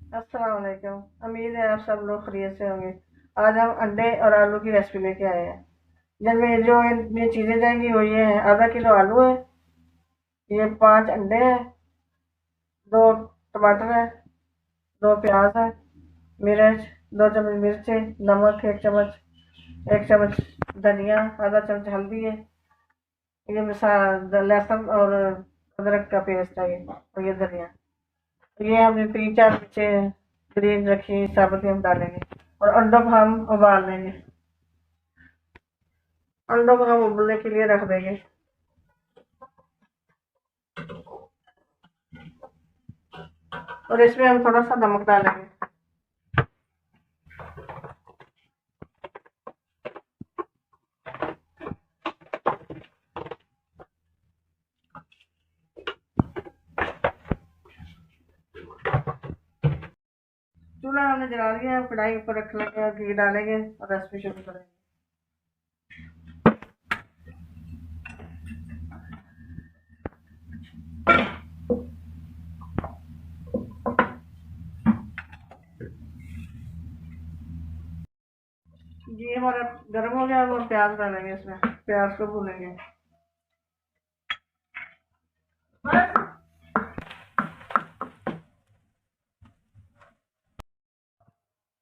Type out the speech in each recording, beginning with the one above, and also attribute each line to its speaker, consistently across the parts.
Speaker 1: अस्सलाम वालेकुम। उम्मीद है आप सब लोग खैरियत से होंगे। आज हम अंडे और आलू की रेसिपी लेके आए हैं। जिनमें जो इनमें चीज़ें जाएंगी वो ये हैं: आधा किलो आलू है, ये 5 अंडे हैं, 2 टमाटर है, 2 प्याज है, मिर्च 2 चम्मच मिर्च है, नमक 1 चम्मच धनिया, आधा चम्मच हल्दी है, ये लहसुन और अदरक का पेस्ट है, ये और ये धनिया। ये हमने 3-4 मिर्चें ग्रीन रखी साबुत हम डालेंगे और अंडों को हम उबाल लेंगे। अंडों को हम उबलने के लिए रख देंगे और इसमें हम थोड़ा सा नमक डालेंगे। चूल्हा हमने जला लिया है, कढ़ाई ऊपर रख लेंगे और घी डालेंगे और रेसिपी शुरू करेंगे। घी हमारा गर्म हो गया, वो प्याज डालेंगे, इसमें प्याज को भूनेंगे।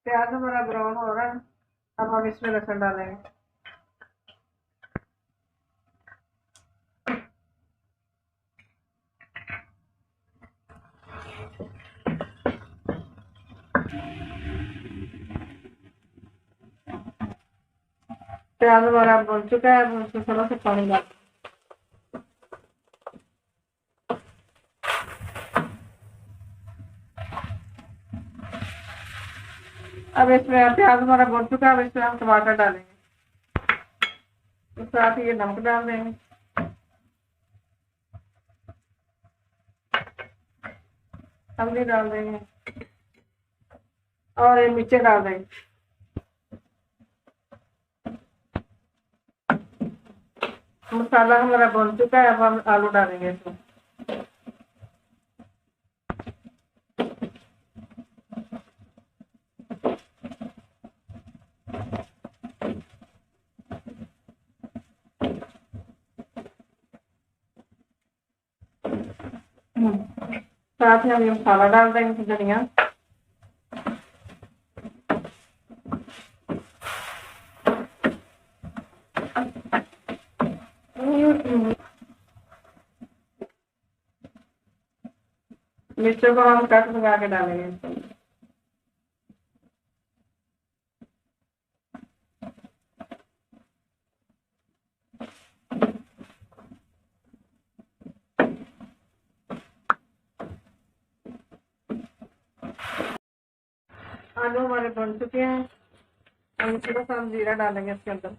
Speaker 1: प्याज हमारा ब्राउन हो रहा है, अब हम इसमें लहसुन डालेंगे। प्याज हमारा भून चुका है, अब हम इसमें थोड़ा सा पानी डाल। अब इसमें प्याज हमारा भून चुका है, अब इसमें हम टमाटर डालेंगे, साथ ही ये नमक डाल देंगे, हल्दी डाल देंगे और ये मिर्ची डाल देंगे। मसाला हमारा भून चुका है, अब हम आलू डालेंगे इसमें। साथ में हम ये मसाला डाल देंगे, धनिया मिर्चों को हम कट लगा के डालेंगे। आलू हमारे बन चुके हैं, हम थोड़ा सा हम जीरा डालेंगे इसके अंदर।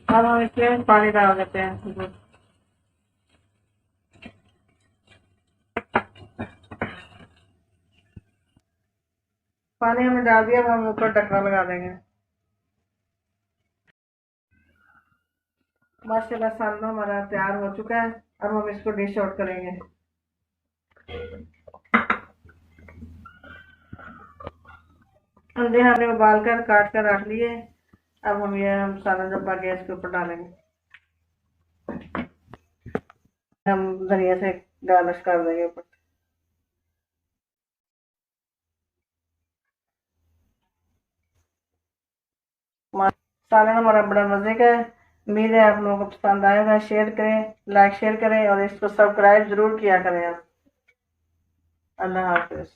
Speaker 1: अब हम इसमें पानी डाल देते हैं। पानी हमने डाल दिया, अब हम ऊपर ढक्कन लगा देंगे। माशाल्लाह सालन हमारा तैयार हो चुका है, अब हम इसको डिश आउट करेंगे। अंडे हमने उबाल कर काट कर रख लिए, अब हम सालन डब्बा गैस के ऊपर डालेंगे। हम धनिया से गार्निश कर देंगे ऊपर। सालन हमारा बड़ा मजे का है। उम्मीद है आप लोगों को पसंद आएगा। शेयर करें, लाइक शेयर करें और इसको सब्सक्राइब जरूर किया करें आप। अल्लाह हाफिज।